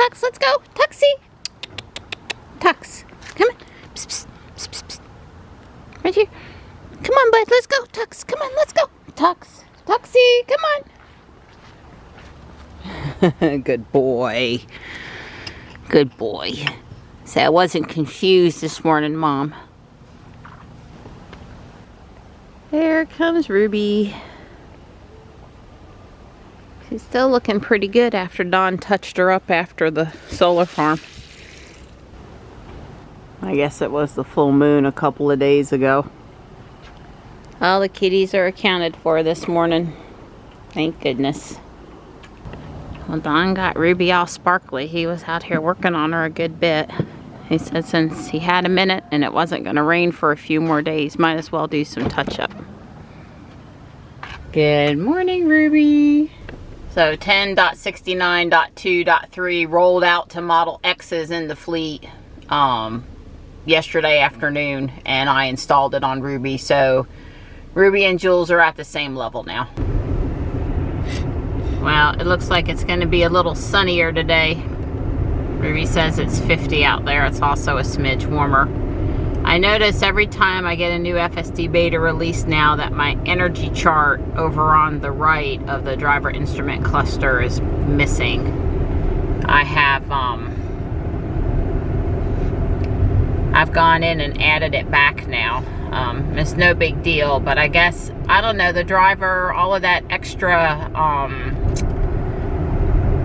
Tux, let's go. Tuxie. Tux, come on. Psst, psst, psst, psst, psst. Right here. Come on, bud. Let's go. Tux, come on. Let's go. Tux. Tuxie, come on. Good boy. Good boy. So I wasn't confused this morning, Mom. There comes Ruby. She's still looking pretty good after Dawn touched her up after the solar farm. I guess it was the full moon a couple of days ago. All the kitties are accounted for this morning. Thank goodness. Well, Don got Ruby all sparkly. He was out here working on her a good bit. He said since he had a minute and it wasn't going to rain for a few more days, might as well do some touch-up. Good morning, Ruby. So 10.69.2.3 rolled out to Model X's in the fleet yesterday afternoon, and I installed it on Ruby. So Ruby and Jules are at the same level now. Well, it looks like it's going to be a little sunnier today. Ruby says it's 50 out there. It's also a smidge warmer. I notice every time I get a new FSD Beta release now that my energy chart over on the right of the driver instrument cluster is missing. I have I've gone in and added it back now. It's no big deal, but I guess, I don't know, the driver, all of that extra,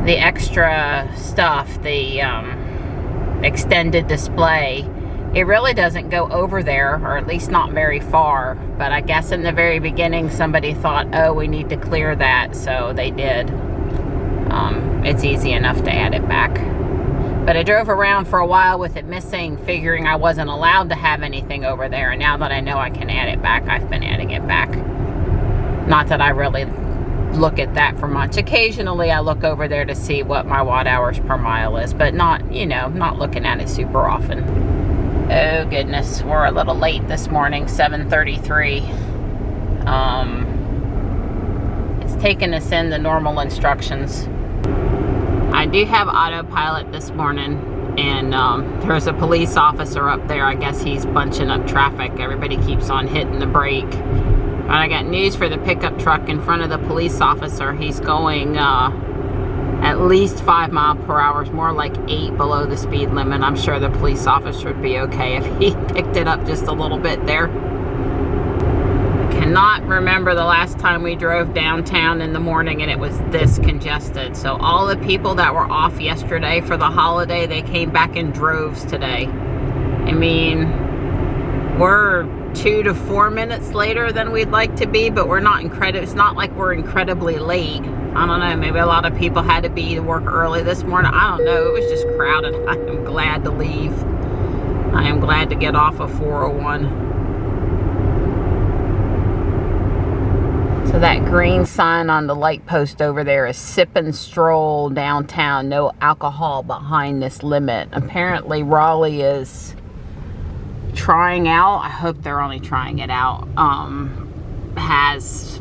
the extra stuff, the extended display, it really doesn't go over there, or at least not very far. But I guess in the very beginning somebody thought, oh, we need to clear that, so they did. It's easy enough to add it back. But I drove around for a while with it missing, figuring I wasn't allowed to have anything over there, and now that I know I can add it back, I've been adding it back. Not that I really look at that for much. Occasionally I look over there to see what my watt hours per mile is, but not, you know, not looking at it super often. Oh goodness, we're a little late this morning, 7:33. It's taken us in the normal instructions. I do have autopilot this morning, and there's a police officer up there. I guess he's bunching up traffic. Everybody keeps on hitting the brake. But I got news for the pickup truck in front of the police officer. He's going at least 5 miles per hour, more like 8 below the speed limit. I'm sure the police officer would be okay if he picked it up just a little bit there. I cannot remember the last time we drove downtown in the morning and it was this congested. So all the people that were off yesterday for the holiday, they came back in droves today. I mean, we're 2 to 4 minutes later than we'd like to be, but we're not it's not like we're incredibly late. I don't know, maybe a lot of people had to be to work early this morning. I don't know, it was just crowded. I am glad to leave. I am glad to get off of 401. So that green sign on the light post over there is sip and stroll downtown, no alcohol behind this limit. Apparently Raleigh is trying out, I hope they're only trying it out, has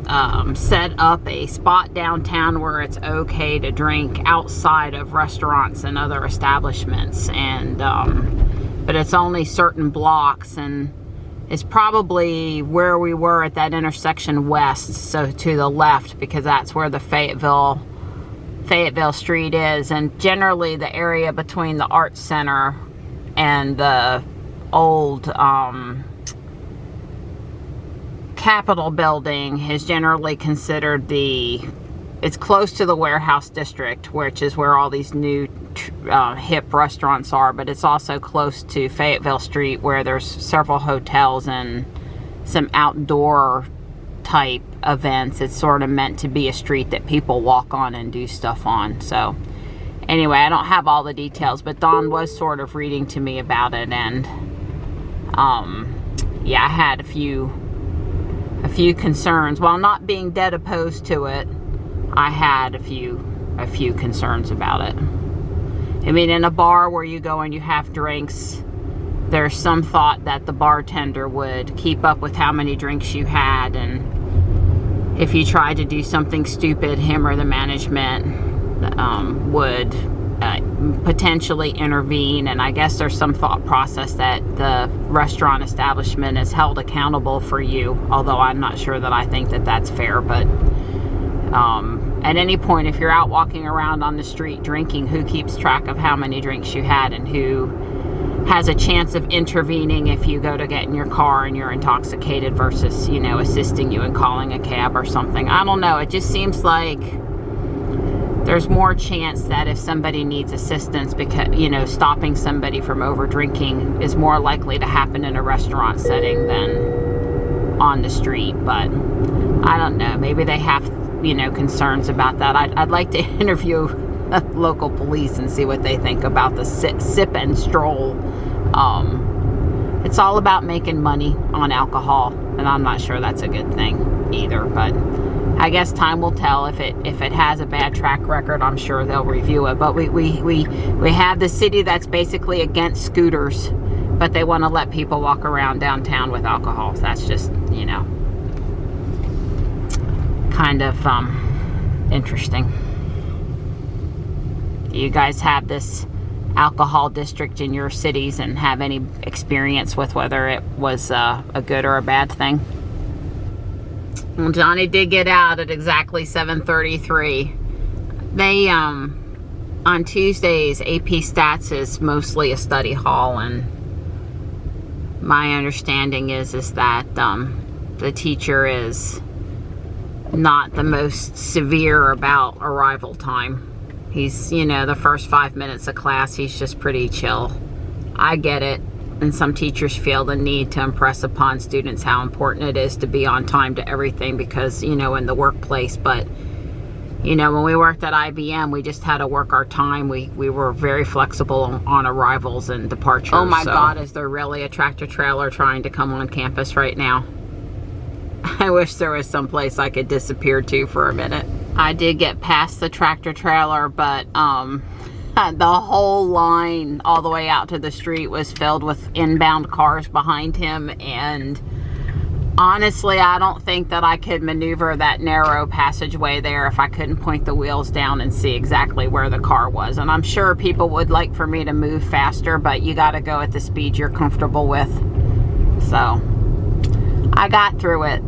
set up a spot downtown where it's okay to drink outside of restaurants and other establishments, and but it's only certain blocks, and it's probably where we were at that intersection west, so to the left, because that's where the Fayetteville Street is. And generally the area between the Arts Center and the old Capitol building is generally considered it's close to the warehouse district, which is where all these new hip restaurants are, but it's also close to Fayetteville Street, where there's several hotels and some outdoor type events. It's sort of meant to be a street that people walk on and do stuff on. So anyway, I don't have all the details, but Dawn was sort of reading to me about it, and yeah, I had a few concerns. While not being dead opposed to it, I had a few concerns about it. I mean, in a bar where you go and you have drinks, there's some thought that the bartender would keep up with how many drinks you had, and if you tried to do something stupid, him or the management would potentially intervene. And I guess there's some thought process that the restaurant establishment is held accountable for you, although I'm not sure that I think that that's fair. But at any point, if you're out walking around on the street drinking, who keeps track of how many drinks you had, and who has a chance of intervening if you go to get in your car and you're intoxicated versus, you know, assisting you in calling a cab or something? I don't know. It just seems like there's more chance that if somebody needs assistance, because, you know, stopping somebody from over drinking is more likely to happen in a restaurant setting than on the street. But I don't know. Maybe they have, you know, concerns about that. I'd like to interview local police and see what they think about the sip and stroll. It's all about making money on alcohol, and I'm not sure that's a good thing either. But I guess time will tell. If it has a bad track record, I'm sure they'll review it. But we have the city that's basically against scooters, but they want to let people walk around downtown with alcohol. So that's just, you know, kind of interesting. Do you guys have this alcohol district in your cities and have any experience with whether it was a good or a bad thing? Well, Johnny did get out at exactly 7:33. They on Tuesdays, AP Stats is mostly a study hall, and my understanding is that the teacher is not the most severe about arrival time. He's, you know, the first 5 minutes of class, he's just pretty chill. I get it. And some teachers feel the need to impress upon students how important it is to be on time to everything because, you know, in the workplace. But, you know, when we worked at IBM, we just had to work our time. We were very flexible on arrivals and departures. Oh my God, is there really a tractor trailer trying to come on campus right now? I wish there was some place I could disappear to for a minute. I did get past the tractor trailer, but the whole line all the way out to the street was filled with inbound cars behind him, and honestly, I don't think that I could maneuver that narrow passageway there if I couldn't point the wheels down and see exactly where the car was. And I'm sure people would like for me to move faster, but you got to go at the speed you're comfortable with. So I got through it.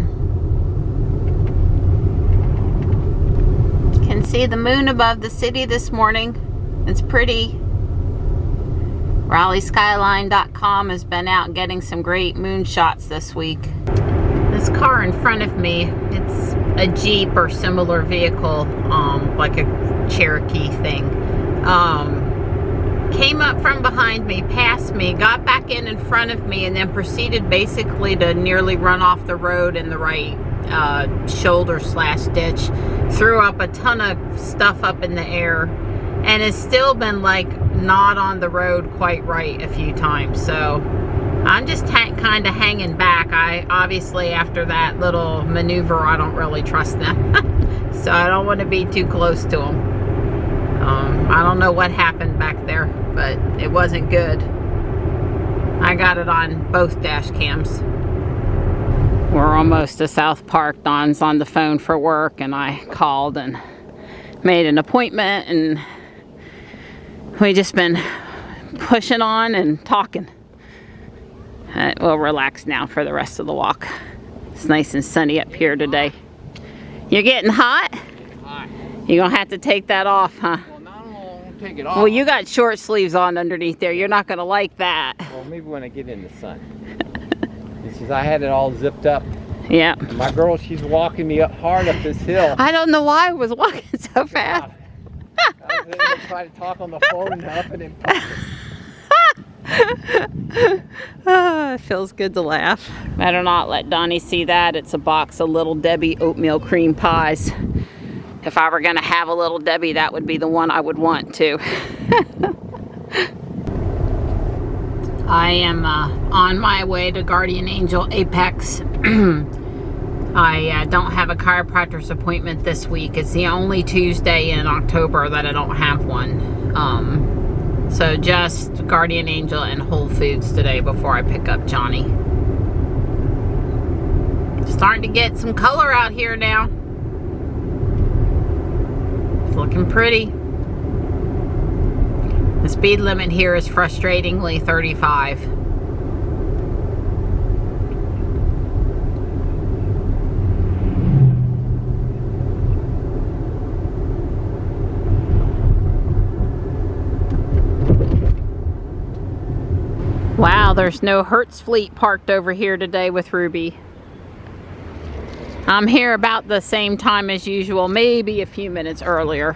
Can see the moon above the city this morning. It's pretty. RaleighSkyline.com has been out getting some great moon shots this week. This car in front of me, it's a Jeep or similar vehicle, like a Cherokee thing. Came up from behind me, passed me, got back in front of me, and then proceeded basically to nearly run off the road in the right shoulder / ditch. Threw up a ton of stuff up in the air, and has still been like not on the road quite right a few times. So I'm just kind of hanging back. I obviously, after that little maneuver, I don't really trust them. So I don't want to be too close to them. I don't know what happened back there, but it wasn't good. I got it on both dash cams. We're almost to South Park. Don's on the phone for work, and I called and made an appointment, and we just been pushing on and talking. We'll relax now for the rest of the walk. It's nice and sunny up here today. You're getting hot? You're gonna have to take that off, huh? Well, no, I won't take it off. Well, you got short sleeves on underneath there. You're not gonna like that. Well, maybe when I get in the sun. Because I had it all zipped up. Yeah. And my girl, she's walking me up hard up this hill. I don't know why I was walking so fast. I was able to try to talk on the phone and up and in It feels good to laugh. Better not let Donnie see that. It's a box of Little Debbie oatmeal cream pies. If I were gonna have a Little Debbie, that would be the one I would want to. I am on my way to Guardian Angel Apex. I don't have a chiropractor's appointment this week. It's the only Tuesday in October that I don't have one. So just Guardian Angel and Whole Foods today before I pick up Johnny. Starting to get some color out here now. It's looking pretty. The speed limit here is frustratingly 35. Wow, there's no Hertz Fleet parked over here today with Ruby. I'm here about the same time as usual, maybe a few minutes earlier.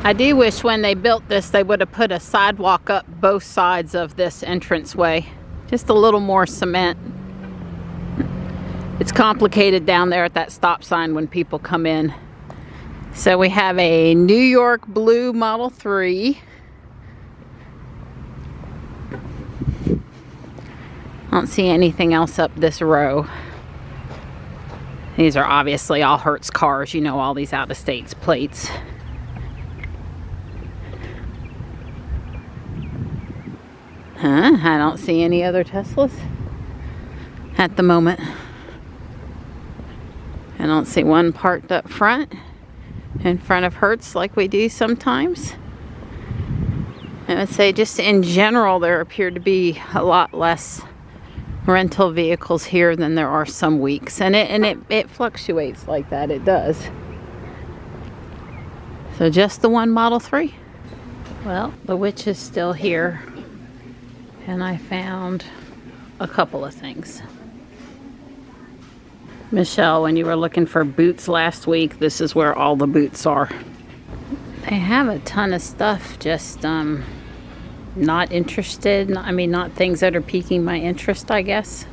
I do wish when they built this they would have put a sidewalk up both sides of this entranceway. Just a little more cement. It's complicated down there at that stop sign when people come in. So we have a New York blue Model 3. I don't see anything else up this row. These are obviously all Hertz cars, you know, all these out-of-state plates. I don't see any other Teslas at the moment. I don't see one parked up front in front of Hertz like we do sometimes. I would say just in general there appear to be a lot less rental vehicles here than there are some weeks, and it fluctuates like that. It does. So just the one Model 3. Well, the witch is still here, and I found a couple of things. Michelle, when you were looking for boots last week, this is where all the boots are. They have a ton of stuff, just not interested. I mean, not things that are piquing my interest, I guess.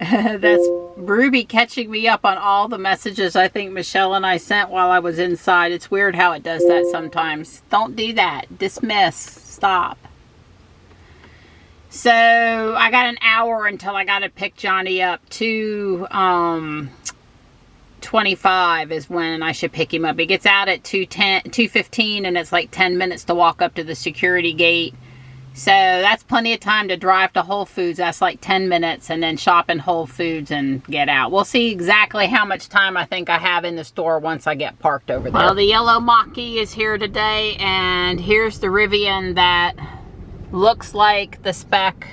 That's Ruby catching me up on all the messages I think Michelle and I sent while I was inside. It's weird how it does that sometimes. Don't do that. Dismiss. Stop. So I got an hour until I got to pick Johnny up. 2:25 is when I should pick him up. He gets out at 2:15, and it's like 10 minutes to walk up to the security gate. So that's plenty of time to drive to Whole Foods. That's like 10 minutes, and then shop in Whole Foods and get out. We'll see exactly how much time I think I have in the store once I get parked over there. Well, the yellow Mach-E is here today, and here's the Rivian that looks like the spec,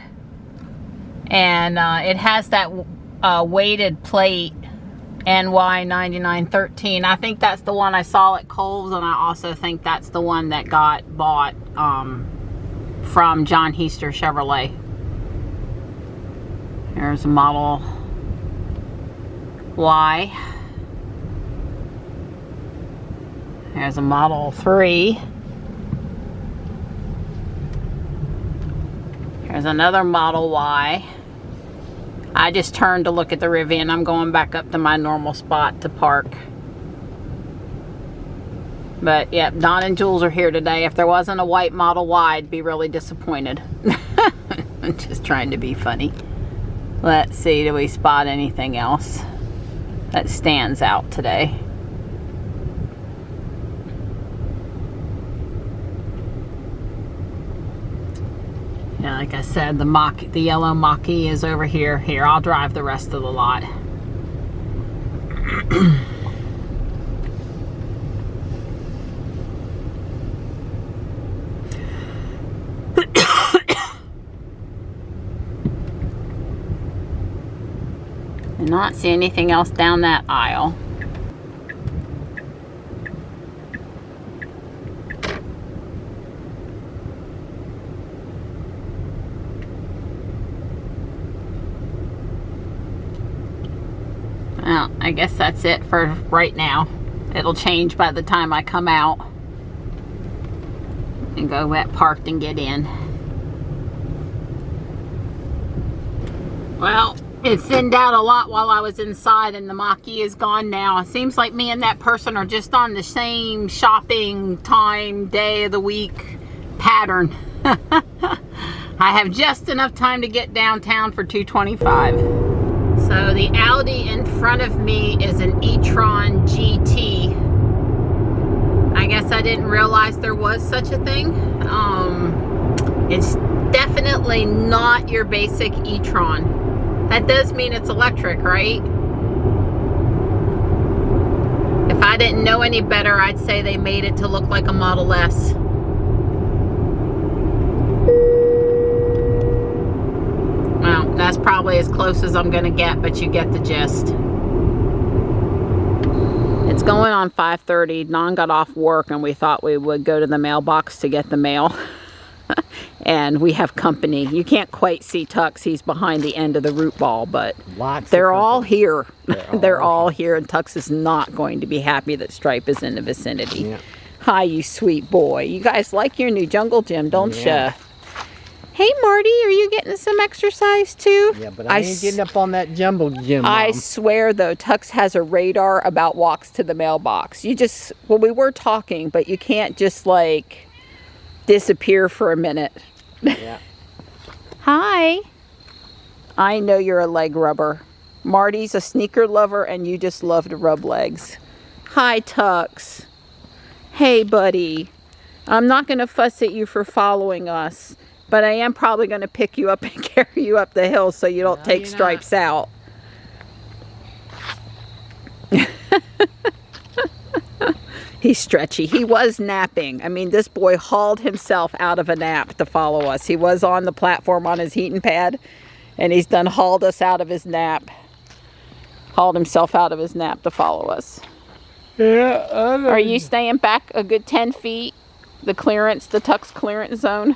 and it has that weighted plate, NY9913. I think that's the one I saw at Kohl's, and I also think that's the one that got bought from John Heister Chevrolet. Here's a Model Y. Here's a Model 3. There's another Model Y. I just turned to look at the Rivian. I'm going back up to my normal spot to park. But yeah, Don and Jules are here today. If there wasn't a white Model Y, I'd be really disappointed. I'm just trying to be funny. Let's see, do we spot anything else that stands out today? Yeah, like I said, the yellow Mach-E is over here. Here, I'll drive the rest of the lot. I not see anything else down that aisle. Well, I guess that's it for right now. It'll change by the time I come out and go get parked and get in. Well, it thinned out a lot while I was inside, and the Mach-E is gone now. It seems like me and that person are just on the same shopping time, day of the week pattern. I have just enough time to get downtown for 2:25. So the Audi in front of me is an e-tron GT. I guess I didn't realize there was such a thing. It's definitely not your basic e-tron. That does mean it's electric, right? If I I didn't know any better, I'd say they made it to look like a Model S. Well, that's probably as close as I'm gonna get, but you get the gist. It's going on 5:30. Don got off work and we thought we would go to the mailbox to get the mail. And we have company. You can't quite see Tux. He's behind the end of the root ball, but they're all here. They're all here, and Tux is not going to be happy that Stripe is in the vicinity. Yeah. Hi, you sweet boy. You guys like your new jungle gym, don't ya? Hey, Marty, are you getting some exercise too? Yeah, but I ain't getting up on that jungle gym, Mom. I swear, though, Tux has a radar about walks to the mailbox. You just, well, we were talking, but you can't just, like, disappear for a minute. Yeah. Hi. I know you're a leg rubber. Marty's a sneaker lover and you just love to rub legs. Hi, Tux. Hey, buddy. I'm not going to fuss at you for following us, but I am probably going to pick you up and carry you up the hill so you don't take Stripes out. He's stretchy. He was napping. I mean, this boy hauled himself out of a nap to follow us. He was on the platform on his heating pad, and he's done hauled us out of his nap. Hauled himself out of his nap to follow us. Yeah. Are you staying back a good 10 feet? The clearance, the Tux clearance zone.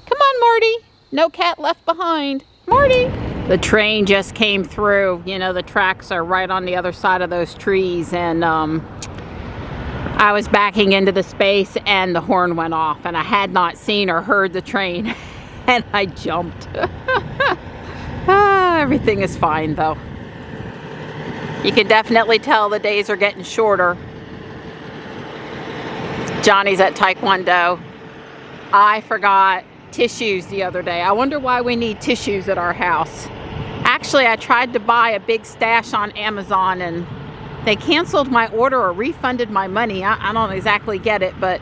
Come on, Marty. No cat left behind. Marty. The train just came through. You know, the tracks are right on the other side of those trees, and I was backing into the space and the horn went off and I had not seen or heard the train and I jumped. Everything is fine though. You can definitely tell the days are getting shorter. Johnny's at Taekwondo. I forgot tissues the other day. I wonder why we need tissues at our house. Actually, I tried to buy a big stash on Amazon and they canceled my order or refunded my money. I don't exactly get it, but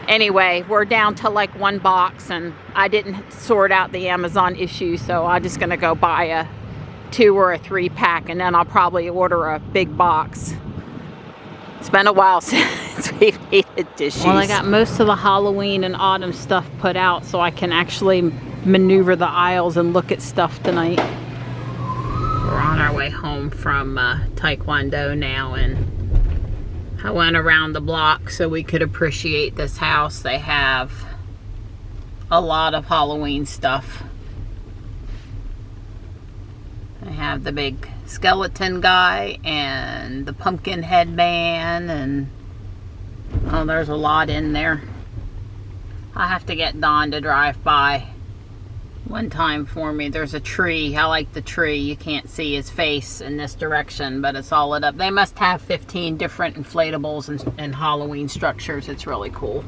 anyway, we're down to like one box and I didn't sort out the Amazon issue, so I'm just gonna go buy a 2 or a 3 pack and then I'll probably order a big box. It's been a while since we've needed tissues. Well, I got most of the Halloween and autumn stuff put out so I can actually maneuver the aisles and look at stuff tonight. We're on our way home from Taekwondo now, and I went around the block so we could appreciate this house. They have a lot of Halloween stuff. They have the big skeleton guy and the pumpkin headband, and oh, there's a lot in there. I'll have to get Don to drive by one time for me. There's a tree. I like the tree. You can't see his face in this direction, but it's all lit up. They must have 15 different inflatables and Halloween structures. It's really cool.